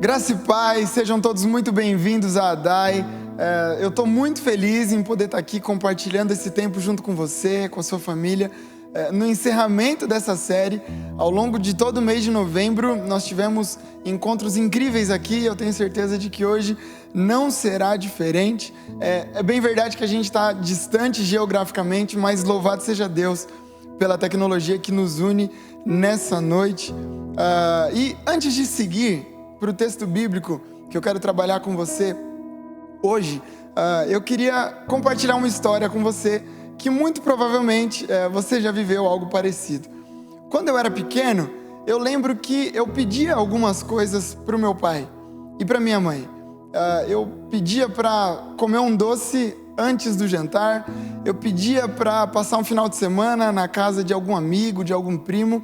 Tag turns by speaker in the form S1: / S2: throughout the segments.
S1: Graça e paz, sejam todos muito bem-vindos à ADAI. Eu estou muito feliz em poder estar aqui compartilhando esse tempo junto com você, com a sua família. No encerramento dessa série, ao longo de todo o mês de novembro, nós tivemos encontros incríveis aqui. Eu tenho certeza de que hoje não será diferente. É bem verdade que a gente está distante geograficamente, mas louvado seja Deus pela tecnologia que nos une nessa noite. E antes de seguir para o texto bíblico que eu quero trabalhar com você hoje, eu queria compartilhar uma história com você que muito provavelmente você já viveu algo parecido. Quando eu era pequeno, eu lembro que eu pedia algumas coisas para o meu pai e para minha mãe. Eu pedia para comer um doce antes do jantar, eu pedia para passar um final de semana na casa de algum amigo, de algum primo,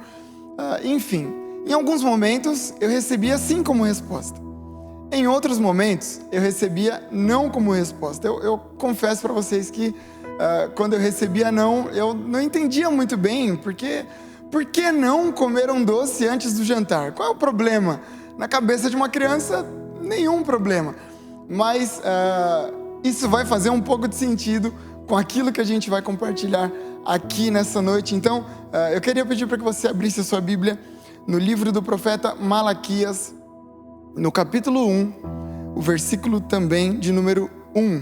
S1: enfim. Em alguns momentos, eu recebia sim como resposta. Em outros momentos, eu recebia não como resposta. Eu confesso para vocês que quando eu recebia não, eu não entendia muito bem, porque por que não comer um doce antes do jantar? Qual é o problema? Na cabeça de uma criança, nenhum problema. Mas isso vai fazer um pouco de sentido com aquilo que a gente vai compartilhar aqui nessa noite. Então, eu queria pedir para que você abrisse a sua Bíblia no livro do profeta Malaquias, no capítulo 1, o versículo também de número 1.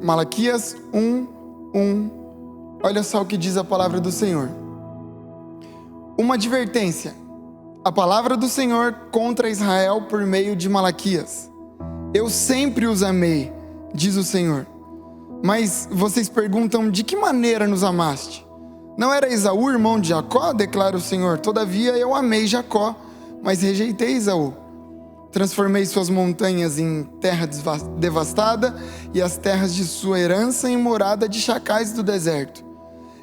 S1: Malaquias 1, 1. Olha só o que diz a palavra do Senhor. Uma advertência. A palavra do Senhor contra Israel por meio de Malaquias. Eu sempre os amei, diz o Senhor. Mas vocês perguntam, de que maneira nos amaste? Não era Esaú irmão de Jacó? Declara o Senhor. Todavia eu amei Jacó, mas rejeitei Esaú. Transformei suas montanhas em terra devastada e as terras de sua herança em morada de chacais do deserto.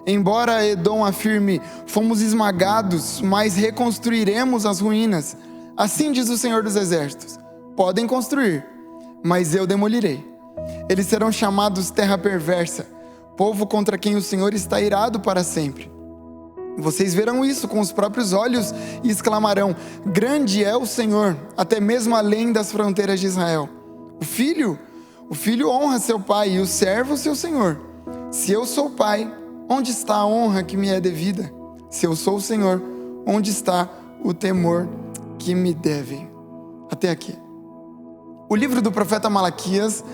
S1: Embora Edom afirme, fomos esmagados, mas reconstruiremos as ruínas. Assim diz o Senhor dos Exércitos. Podem construir, mas eu demolirei. Eles serão chamados terra perversa, povo contra quem o Senhor está irado para sempre. Vocês verão isso com os próprios olhos e exclamarão, grande é o Senhor, até mesmo além das fronteiras de Israel. O filho honra seu pai e o servo seu senhor. Se eu sou pai, onde está a honra que me é devida? Se eu sou o Senhor, onde está o temor que me devem? Até aqui. O livro do profeta Malaquias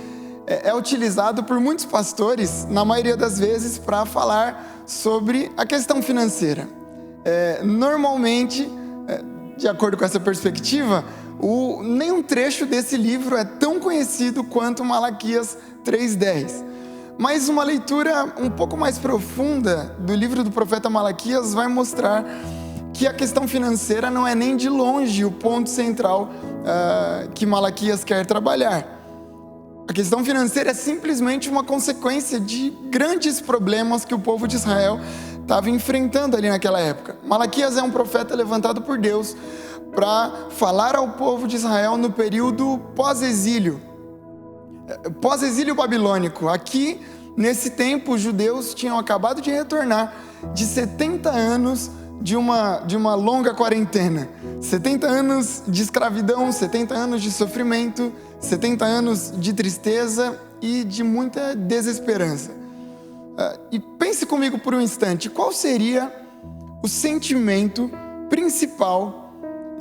S1: é utilizado por muitos pastores, na maioria das vezes, para falar sobre a questão financeira. Normalmente, de acordo com essa perspectiva, nenhum trecho desse livro é tão conhecido quanto Malaquias 3:10. Mas uma leitura um pouco mais profunda do livro do profeta Malaquias vai mostrar que a questão financeira não é nem de longe o ponto central que Malaquias quer trabalhar. A questão financeira é simplesmente uma consequência de grandes problemas que o povo de Israel estava enfrentando ali naquela época. Malaquias é um profeta levantado por Deus para falar ao povo de Israel no período pós-exílio babilônico. Aqui, nesse tempo, os judeus tinham acabado de retornar de 70 anos de uma longa quarentena. 70 anos de escravidão, 70 anos de sofrimento, 70 anos de tristeza e de muita desesperança. E pense comigo por um instante, qual seria o sentimento principal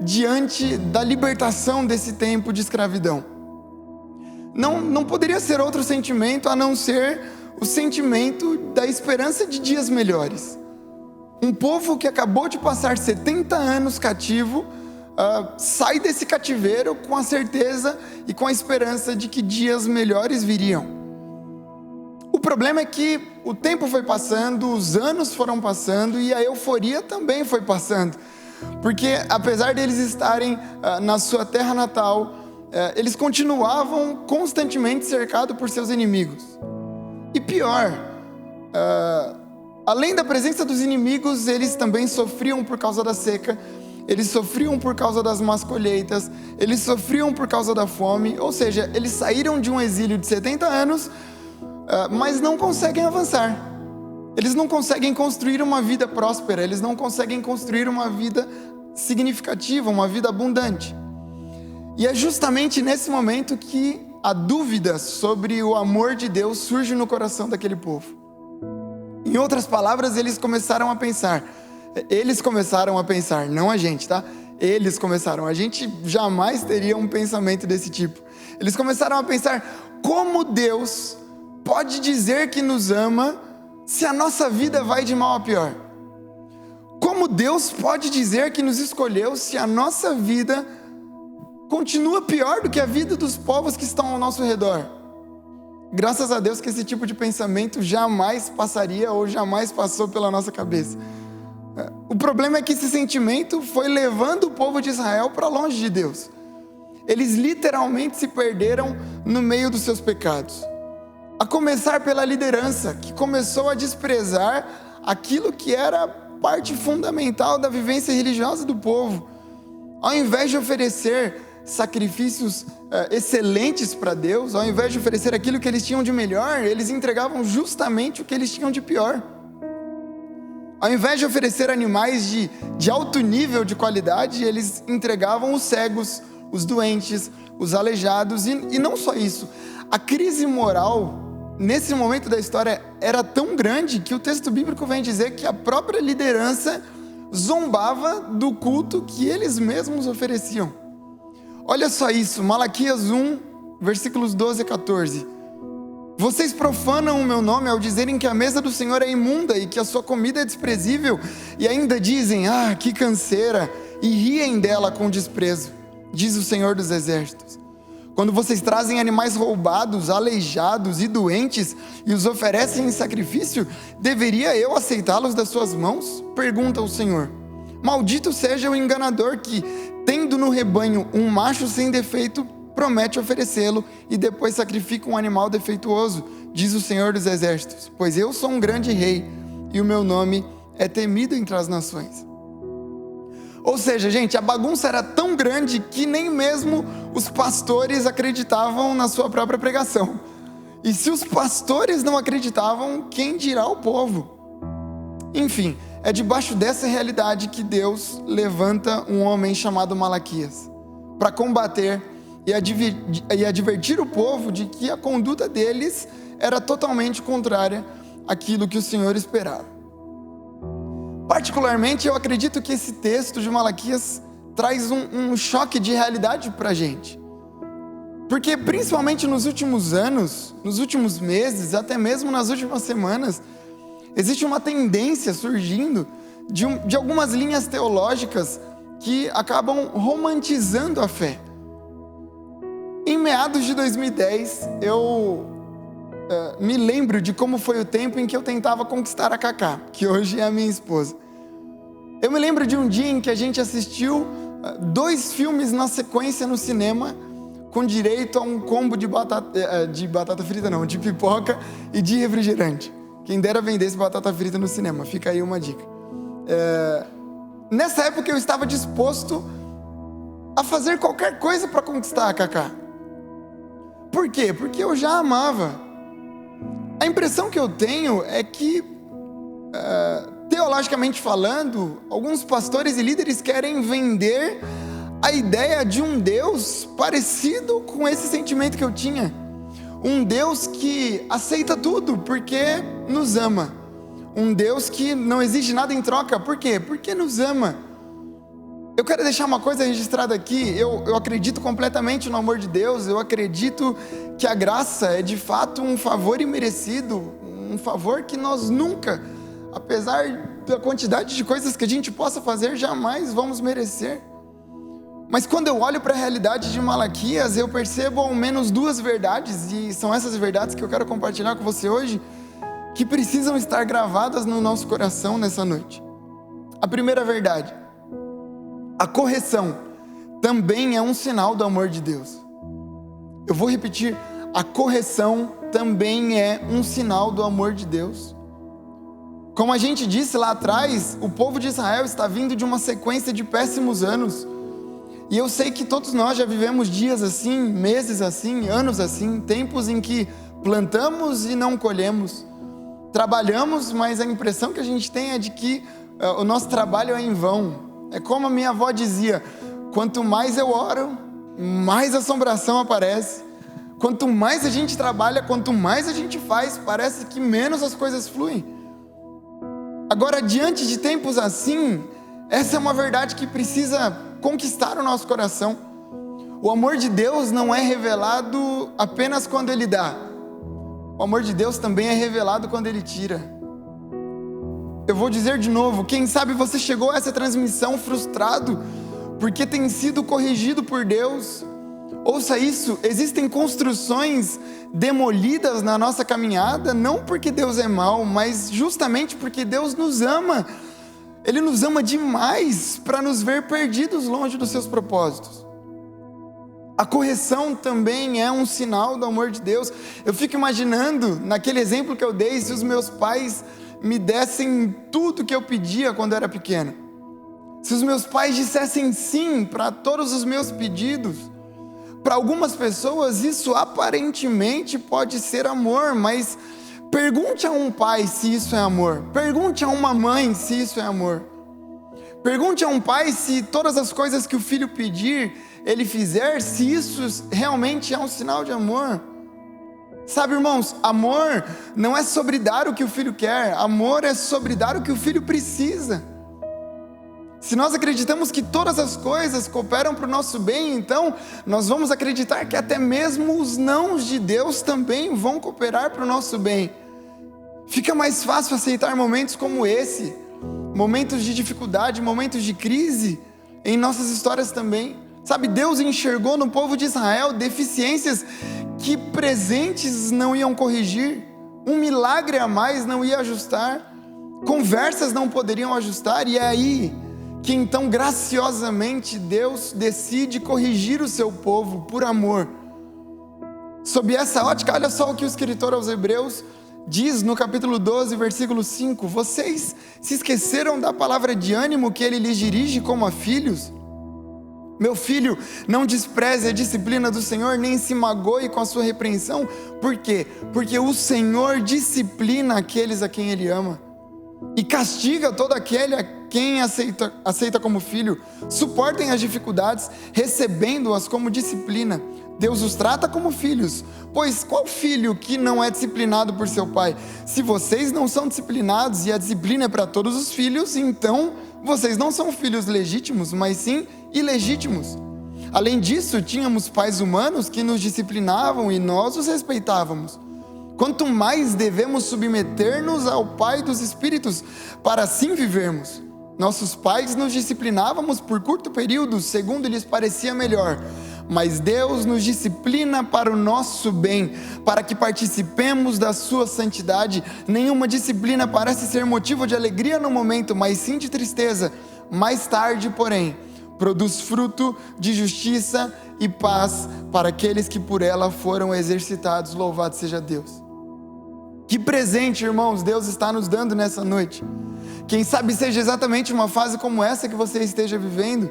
S1: diante da libertação desse tempo de escravidão? Não poderia ser outro sentimento a não ser o sentimento da esperança de dias melhores. Um povo que acabou de passar 70 anos cativo, sai desse cativeiro com a certeza e com a esperança de que dias melhores viriam. O problema é que o tempo foi passando, os anos foram passando e a euforia também foi passando. Porque apesar deles estarem na sua terra natal, eles continuavam constantemente cercados por seus inimigos. E pior, além da presença dos inimigos, eles também sofriam por causa da seca, eles sofriam por causa das más colheitas, eles sofriam por causa da fome, ou seja, eles saíram de um exílio de 70 anos, mas não conseguem avançar. Eles não conseguem construir uma vida próspera, eles não conseguem construir uma vida significativa, uma vida abundante. E é justamente nesse momento que a dúvida sobre o amor de Deus surge no coração daquele povo. Em outras palavras, eles começaram a pensar, não a gente, tá? Eles começaram, a gente jamais teria um pensamento desse tipo. Eles começaram a pensar, como Deus pode dizer que nos ama se a nossa vida vai de mal a pior? Como Deus pode dizer que nos escolheu se a nossa vida continua pior do que a vida dos povos que estão ao nosso redor? Graças a Deus que esse tipo de pensamento jamais passaria ou jamais passou pela nossa cabeça. O problema é que esse sentimento foi levando o povo de Israel para longe de Deus. Eles literalmente se perderam no meio dos seus pecados. A começar pela liderança, que começou a desprezar aquilo que era parte fundamental da vivência religiosa do povo. Ao invés de oferecer sacrifícios excelentes para Deus, ao invés de oferecer aquilo que eles tinham de melhor, eles entregavam justamente o que eles tinham de pior. Ao invés de oferecer animais de alto nível de qualidade, eles entregavam os cegos, os doentes, os aleijados, e não só isso. A crise moral, nesse momento da história, era tão grande que o texto bíblico vem dizer que a própria liderança zombava do culto que eles mesmos ofereciam. Olha só isso, Malaquias 1, versículos 12 a 14. Vocês profanam o meu nome ao dizerem que a mesa do Senhor é imunda e que a sua comida é desprezível, e ainda dizem, que canseira, e riem dela com desprezo, diz o Senhor dos Exércitos. Quando vocês trazem animais roubados, aleijados e doentes e os oferecem em sacrifício, deveria eu aceitá-los das suas mãos? Pergunta o Senhor. Maldito seja o enganador que, tendo no rebanho um macho sem defeito, promete oferecê-lo e depois sacrifica um animal defeituoso, diz o Senhor dos Exércitos. Pois eu sou um grande rei e o meu nome é temido entre as nações. Ou seja, gente, a bagunça era tão grande que nem mesmo os pastores acreditavam na sua própria pregação. E se os pastores não acreditavam, quem dirá o povo? Enfim, é debaixo dessa realidade que Deus levanta um homem chamado Malaquias para combater e advertir o povo de que a conduta deles era totalmente contrária àquilo que o Senhor esperava. Particularmente, eu acredito que esse texto de Malaquias traz um choque de realidade para a gente. Porque principalmente nos últimos anos, nos últimos meses, até mesmo nas últimas semanas, existe uma tendência surgindo de algumas linhas teológicas que acabam romantizando a fé. Em meados de 2010, eu me lembro de como foi o tempo em que eu tentava conquistar a Cacá, que hoje é a minha esposa. Eu me lembro de um dia em que a gente assistiu 2 filmes na sequência no cinema, com direito a um combo de batata frita não, de pipoca e de refrigerante. Quem dera vendesse batata frita no cinema, fica aí uma dica. Nessa época eu estava disposto a fazer qualquer coisa para conquistar a Cacá. Por quê? Porque eu já amava. A impressão que eu tenho é que, teologicamente falando, alguns pastores e líderes querem vender a ideia de um Deus parecido com esse sentimento que eu tinha. Um Deus que aceita tudo porque nos ama. Um Deus que não exige nada em troca. Por quê? Porque nos ama. Eu quero deixar uma coisa registrada aqui. Eu acredito completamente no amor de Deus. Eu acredito que a graça é de fato um favor imerecido. Um favor que nós nunca, apesar da quantidade de coisas que a gente possa fazer, jamais vamos merecer. Mas quando eu olho para a realidade de Malaquias, eu percebo ao menos 2 verdades, e são essas verdades que eu quero compartilhar com você hoje, que precisam estar gravadas no nosso coração nessa noite. A primeira verdade: a correção também é um sinal do amor de Deus. Eu vou repetir: a correção também é um sinal do amor de Deus. Como a gente disse lá atrás, o povo de Israel está vindo de uma sequência de péssimos anos. E eu sei que todos nós já vivemos dias assim, meses assim, anos assim, tempos em que plantamos e não colhemos. Trabalhamos, mas a impressão que a gente tem é de que o nosso trabalho é em vão. É como a minha avó dizia: quanto mais eu oro, mais assombração aparece. Quanto mais a gente trabalha, quanto mais a gente faz, parece que menos as coisas fluem. Agora, diante de tempos assim, essa é uma verdade que precisa conquistar o nosso coração. O amor de Deus não é revelado apenas quando Ele dá. O amor de Deus também é revelado quando Ele tira. Eu vou dizer de novo, quem sabe você chegou a essa transmissão frustrado porque tem sido corrigido por Deus. Ouça isso, existem construções demolidas na nossa caminhada, não porque Deus é mau, mas justamente porque Deus nos ama. Ele nos ama demais para nos ver perdidos longe dos seus propósitos. A correção também é um sinal do amor de Deus. Eu fico imaginando, naquele exemplo que eu dei, se os meus pais me dessem tudo que eu pedia quando eu era pequeno. Se os meus pais dissessem sim para todos os meus pedidos. Para algumas pessoas isso aparentemente pode ser amor, mas pergunte a um pai se isso é amor. Pergunte a uma mãe se isso é amor. Pergunte a um pai se todas as coisas que o filho pedir, ele fizer, se isso realmente é um sinal de amor. Sabe, irmãos, amor não é sobre dar o que o filho quer, amor é sobre dar o que o filho precisa. Se nós acreditamos que todas as coisas cooperam para o nosso bem, então nós vamos acreditar que até mesmo os nãos de Deus também vão cooperar para o nosso bem. Fica mais fácil aceitar momentos como esse, momentos de dificuldade, momentos de crise, em nossas histórias também. Sabe, Deus enxergou no povo de Israel deficiências que presentes não iam corrigir, um milagre a mais não ia ajustar, conversas não poderiam ajustar, e é aí que então graciosamente Deus decide corrigir o seu povo por amor. Sob essa ótica, olha só o que o escritor aos Hebreus diz no capítulo 12, versículo 5: vocês se esqueceram da palavra de ânimo que ele lhes dirige como a filhos? Meu filho, não despreze a disciplina do Senhor, nem se magoe com a sua repreensão. Por quê? Porque o Senhor disciplina aqueles a quem Ele ama e castiga todo aquele a quem aceita como filho. Suportem as dificuldades, recebendo-as como disciplina. Deus os trata como filhos, pois qual filho que não é disciplinado por seu pai? Se vocês não são disciplinados e a disciplina é para todos os filhos, então vocês não são filhos legítimos, mas sim ilegítimos. Além disso, tínhamos pais humanos que nos disciplinavam e nós os respeitávamos. Quanto mais devemos submeter-nos ao Pai dos Espíritos, para assim vivermos. Nossos pais nos disciplinávamos por curto período, segundo lhes parecia melhor. Mas Deus nos disciplina para o nosso bem, para que participemos da sua santidade. Nenhuma disciplina parece ser motivo de alegria no momento, mas sim de tristeza. Mais tarde, porém, produz fruto de justiça e paz para aqueles que por ela foram exercitados. Louvado seja Deus. Que presente, irmãos, Deus está nos dando nessa noite. Quem sabe seja exatamente uma fase como essa que você esteja vivendo,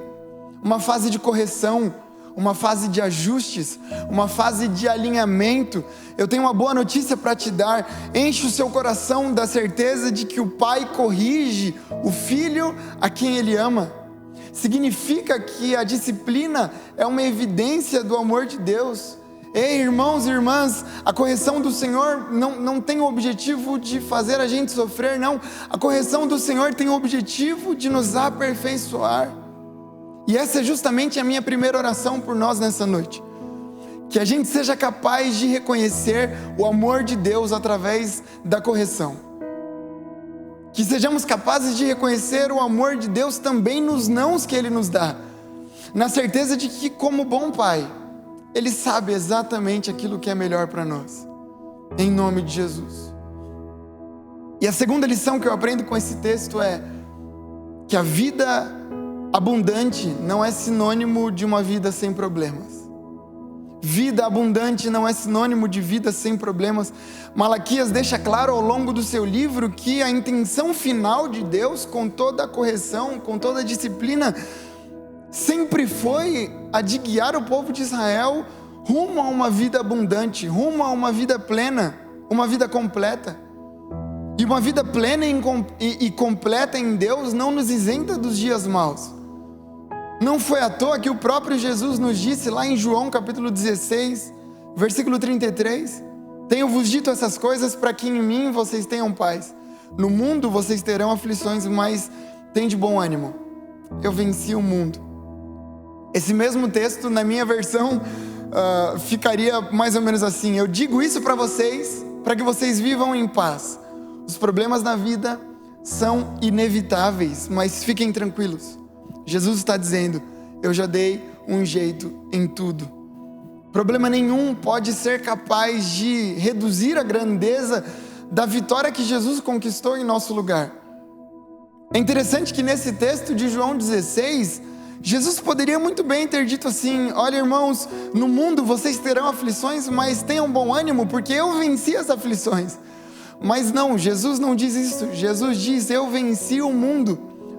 S1: uma fase de correção, uma fase de ajustes, uma fase de alinhamento. Eu tenho uma boa notícia para te dar: enche o seu coração da certeza de que o Pai corrige o Filho a quem Ele ama. Significa que a disciplina é uma evidência do amor de Deus. Ei, irmãos e irmãs, a correção do Senhor não tem o objetivo de fazer a gente sofrer, não. A correção do Senhor tem o objetivo de nos aperfeiçoar. E essa é justamente a minha primeira oração por nós nessa noite. Que a gente seja capaz de reconhecer o amor de Deus através da correção. Que sejamos capazes de reconhecer o amor de Deus também nos nãos que Ele nos dá. Na certeza de que, como bom Pai, Ele sabe exatamente aquilo que é melhor para nós. Em nome de Jesus. E a segunda lição que eu aprendo com esse texto é que a vida abundante não é sinônimo de uma vida sem problemas. Vida abundante não é sinônimo de vida sem problemas. Malaquias deixa claro ao longo do seu livro que a intenção final de Deus, com toda a correção, com toda a disciplina, sempre foi a de guiar o povo de Israel rumo a uma vida abundante, rumo a uma vida plena, uma vida completa. E uma vida plena e completa em Deus não nos isenta dos dias maus. Não foi à toa que o próprio Jesus nos disse lá em João capítulo 16, versículo 33, tenho-vos dito essas coisas para que em mim vocês tenham paz. No mundo vocês terão aflições, mas tem de bom ânimo. Eu venci o mundo. Esse mesmo texto, na minha versão, ficaria mais ou menos assim: eu digo isso para vocês, para que vocês vivam em paz. Os problemas na vida são inevitáveis, mas fiquem tranquilos. Jesus está dizendo: eu já dei um jeito em tudo. Problema nenhum pode ser capaz de reduzir a grandeza da vitória que Jesus conquistou em nosso lugar. É interessante que nesse texto de João 16, Jesus poderia muito bem ter dito assim: olha, irmãos, no mundo vocês terão aflições, mas tenham bom ânimo, porque eu venci as aflições. Mas não, Jesus não diz isso. Jesus diz: eu venci o mundo.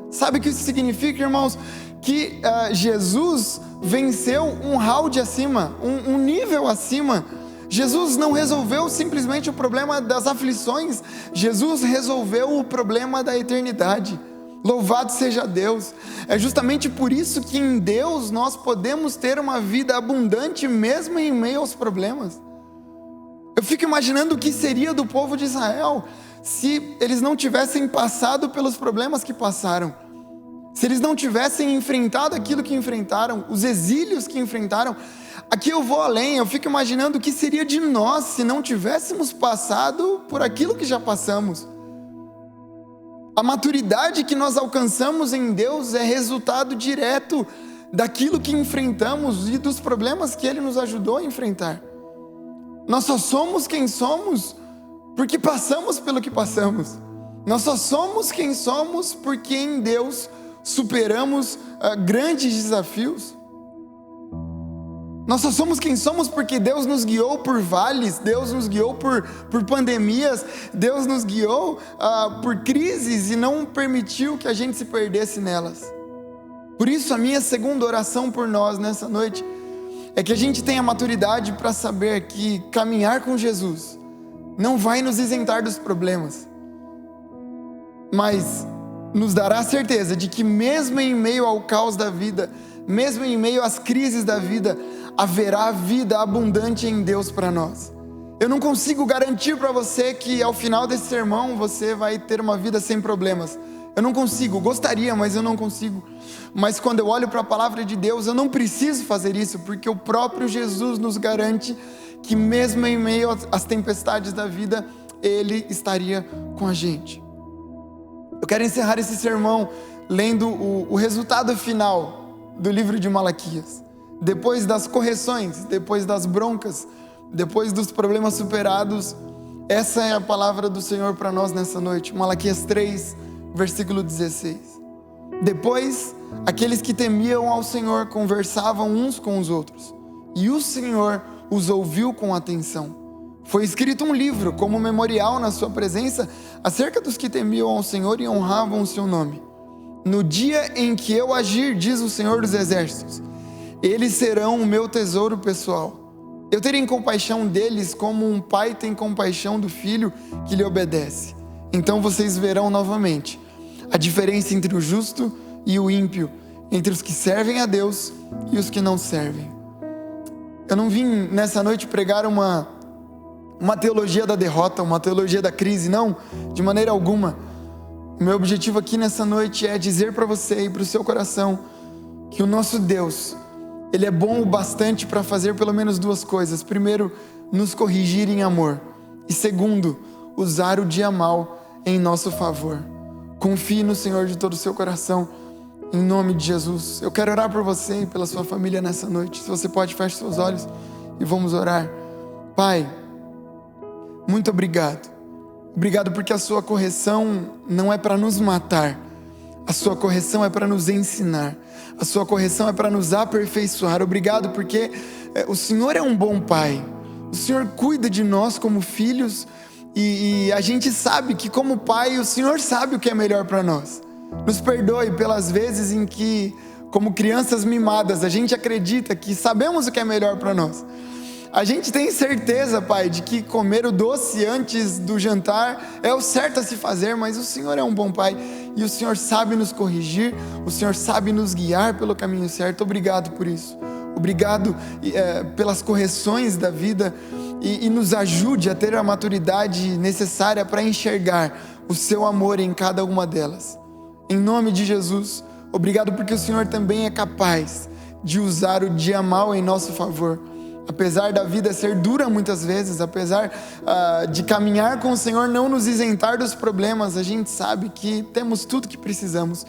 S1: Sabe o que isso significa, irmãos? Que Jesus venceu um round acima, um nível acima. Jesus não resolveu simplesmente o problema das aflições, Jesus resolveu o problema da eternidade. Louvado seja Deus. É justamente por isso que em Deus nós podemos ter uma vida abundante mesmo em meio aos problemas. Eu fico imaginando o que seria do povo de Israel se eles não tivessem passado pelos problemas que passaram, se eles não tivessem enfrentado aquilo que enfrentaram, os exílios que enfrentaram. Aqui eu vou além, eu fico imaginando o que seria de nós se não tivéssemos passado por aquilo que já passamos. A maturidade que nós alcançamos em Deus é resultado direto daquilo que enfrentamos e dos problemas que Ele nos ajudou a enfrentar. Nós só somos quem somos porque passamos pelo que passamos. Nós só somos quem somos porque em Deus superamos grandes desafios. Nós só somos quem somos porque Deus nos guiou por vales, Deus nos guiou por pandemias, Deus nos guiou por crises e não permitiu que a gente se perdesse nelas. Por isso a minha segunda oração por nós nessa noite é que a gente tenha maturidade para saber que caminhar com Jesus não vai nos isentar dos problemas, mas nos dará a certeza de que mesmo em meio ao caos da vida, mesmo em meio às crises da vida, haverá vida abundante em Deus para nós. Eu não consigo garantir para você que ao final desse sermão você vai ter uma vida sem problemas. Eu não consigo, gostaria, mas eu não consigo. Mas quando eu olho para a palavra de Deus, eu não preciso fazer isso, porque o próprio Jesus nos garante que mesmo em meio às tempestades da vida, Ele estaria com a gente. Eu quero encerrar esse sermão lendo o resultado final do livro de Malaquias. Depois das correções, depois das broncas, depois dos problemas superados, essa é a palavra do Senhor para nós nessa noite. Malaquias 3, versículo 16. Depois, aqueles que temiam ao Senhor conversavam uns com os outros, e o Senhor os ouviu com atenção. Foi escrito um livro como memorial na sua presença acerca dos que temiam ao Senhor e honravam o seu nome. No dia em que eu agir, diz o Senhor dos Exércitos, eles serão o meu tesouro pessoal. Eu terei compaixão deles como um pai tem compaixão do filho que lhe obedece. Então vocês verão novamente a diferença entre o justo e o ímpio, entre os que servem a Deus e os que não servem. Eu não vim nessa noite pregar uma teologia da derrota, uma teologia da crise, não, de maneira alguma. O meu objetivo aqui nessa noite é dizer para você e para o seu coração que o nosso Deus, Ele é bom o bastante para fazer pelo menos duas coisas. Primeiro, nos corrigir em amor. E segundo, usar o dia mal em nosso favor. Confie no Senhor de todo o seu coração, em nome de Jesus. Eu quero orar por você e pela sua família nessa noite. Se você pode, feche seus olhos e vamos orar. Pai, muito obrigado. Obrigado porque a sua correção não é para nos matar. A sua correção é para nos ensinar. A sua correção é para nos aperfeiçoar. Obrigado porque o Senhor é um bom Pai. O Senhor cuida de nós como filhos e a gente sabe que como Pai o Senhor sabe o que é melhor para nós. Nos perdoe pelas vezes em que, como crianças mimadas, a gente acredita que sabemos o que é melhor para nós. A gente tem certeza, Pai, de que comer o doce antes do jantar é o certo a se fazer, mas o Senhor é um bom Pai e o Senhor sabe nos corrigir, o Senhor sabe nos guiar pelo caminho certo. Obrigado por isso. Obrigado pelas correções da vida e nos ajude a ter a maturidade necessária para enxergar o seu amor em cada uma delas. Em nome de Jesus, obrigado porque o Senhor também é capaz de usar o dia mal em nosso favor. Apesar da vida ser dura muitas vezes, apesar de caminhar com o Senhor não nos isentar dos problemas, a gente sabe que temos tudo que precisamos,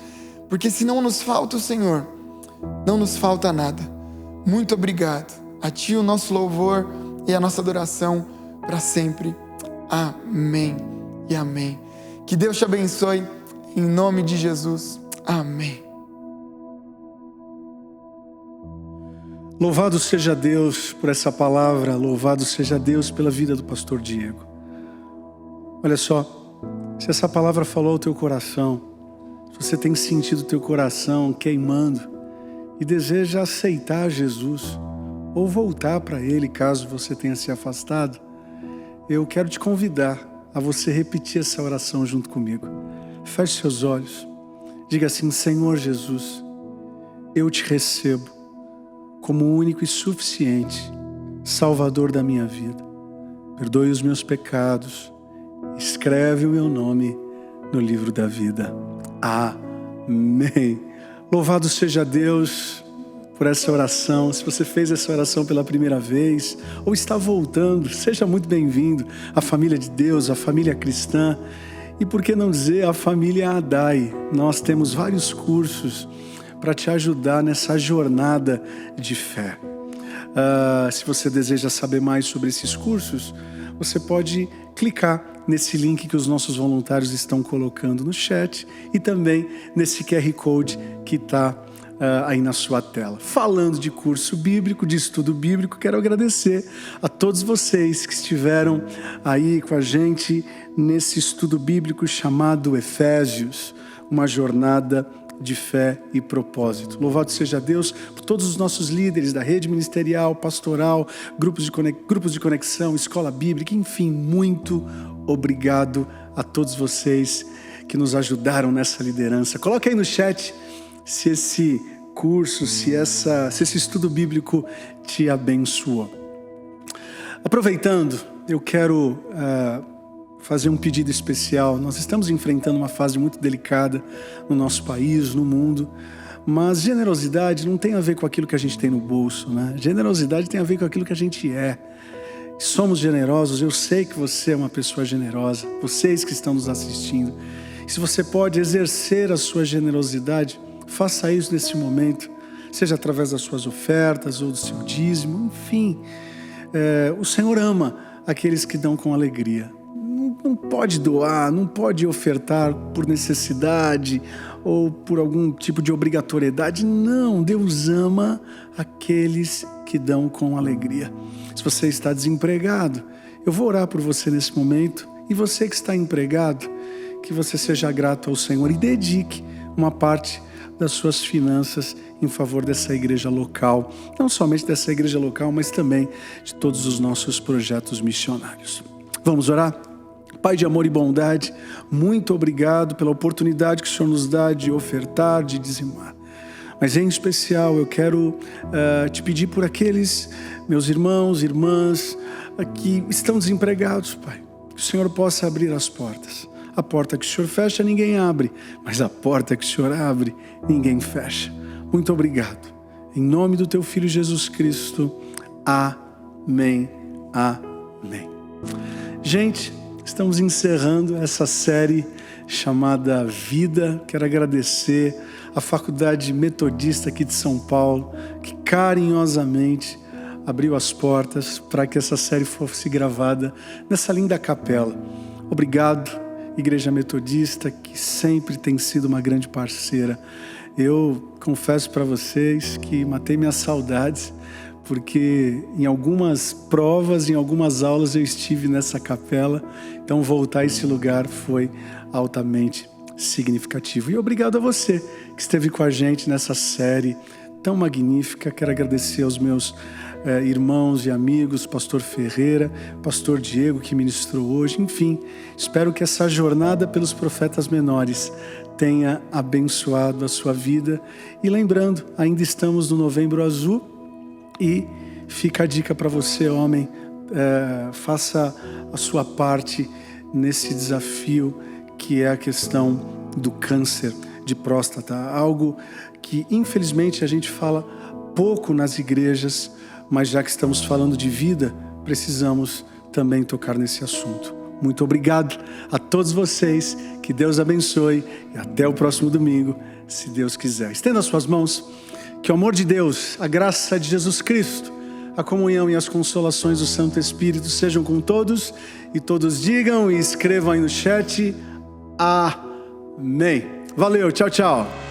S1: porque se não nos falta o Senhor, não nos falta nada. Muito obrigado. A Ti o nosso louvor e a nossa adoração para sempre. Amém e amém. Que Deus te abençoe, em nome de Jesus. Amém.
S2: Louvado seja Deus por essa palavra, louvado seja Deus pela vida do pastor Diego. Olha só, se essa palavra falou ao teu coração, se você tem sentido o teu coração queimando e deseja aceitar Jesus ou voltar para Ele caso você tenha se afastado, eu quero te convidar a você repetir essa oração junto comigo. Feche seus olhos, diga assim: Senhor Jesus, eu te recebo como o único e suficiente Salvador da minha vida. Perdoe os meus pecados, escreve o meu nome no livro da vida. Amém. Louvado seja Deus por essa oração. Se você fez essa oração pela primeira vez ou está voltando, seja muito bem-vindo à família de Deus, à família cristã e, por que não dizer, à família Adai. Nós temos vários cursos para te ajudar nessa jornada de fé. Se você deseja saber mais sobre esses cursos, você pode clicar nesse link que os nossos voluntários estão colocando no chat e também nesse QR Code que está aí na sua tela. Falando de curso bíblico, de estudo bíblico, quero agradecer a todos vocês que estiveram aí com a gente nesse estudo bíblico chamado Efésios, uma jornada de fé e propósito. Louvado seja Deus por todos os nossos líderes da rede ministerial, pastoral, grupos de conexão, escola bíblica, enfim, muito obrigado a todos vocês que nos ajudaram nessa liderança. Coloque aí no chat se esse curso, se esse estudo bíblico te abençoou. Aproveitando, eu quero fazer um pedido especial. Nós estamos enfrentando uma fase muito delicada no nosso país, no mundo, mas generosidade não tem a ver com aquilo que a gente tem no bolso, né? Generosidade tem a ver com aquilo que a gente é. Somos generosos, eu sei que você é uma pessoa generosa, vocês que estão nos assistindo. Se você pode exercer a sua generosidade, faça isso nesse momento, seja através das suas ofertas ou do seu dízimo, enfim. O Senhor ama aqueles que dão com alegria. Não pode doar, não pode ofertar por necessidade ou por algum tipo de obrigatoriedade. Não, Deus ama aqueles que dão com alegria. Se você está desempregado, eu vou orar por você nesse momento. E você que está empregado, que você seja grato ao Senhor e dedique uma parte das suas finanças em favor dessa igreja local. Não somente dessa igreja local, mas também de todos os nossos projetos missionários. Vamos orar? Pai de amor e bondade, muito obrigado pela oportunidade que o Senhor nos dá de ofertar, de dizimar. Mas em especial eu quero te pedir por aqueles meus irmãos, irmãs que estão desempregados, Pai. Que o Senhor possa abrir as portas. A porta que o Senhor fecha, ninguém abre. Mas a porta que o Senhor abre, ninguém fecha. Muito obrigado. Em nome do Teu Filho Jesus Cristo. Amém. Amém. Gente, estamos encerrando essa série chamada Vida. Quero agradecer à Faculdade Metodista aqui de São Paulo, que carinhosamente abriu as portas para que essa série fosse gravada nessa linda capela. Obrigado, Igreja Metodista, que sempre tem sido uma grande parceira. Eu confesso para vocês que matei minhas saudades, porque em algumas provas, em algumas aulas eu estive nessa capela, então voltar a esse lugar foi altamente significativo. E obrigado a você que esteve com a gente nessa série tão magnífica. Quero agradecer aos meus irmãos e amigos, pastor Ferreira, pastor Diego, que ministrou hoje. Enfim, espero que essa jornada pelos profetas menores tenha abençoado a sua vida. E lembrando, ainda estamos no Novembro Azul e fica a dica para você, homem, faça a sua parte nesse desafio que é a questão do câncer de próstata, algo que infelizmente a gente fala pouco nas igrejas, mas já que estamos falando de vida, precisamos também tocar nesse assunto. Muito obrigado a todos vocês, que Deus abençoe e até o próximo domingo, se Deus quiser. Estenda as suas mãos, que o amor de Deus, a graça de Jesus Cristo, a comunhão e as consolações do Santo Espírito sejam com todos, e todos digam e escrevam aí no chat, amém. Valeu, tchau, tchau.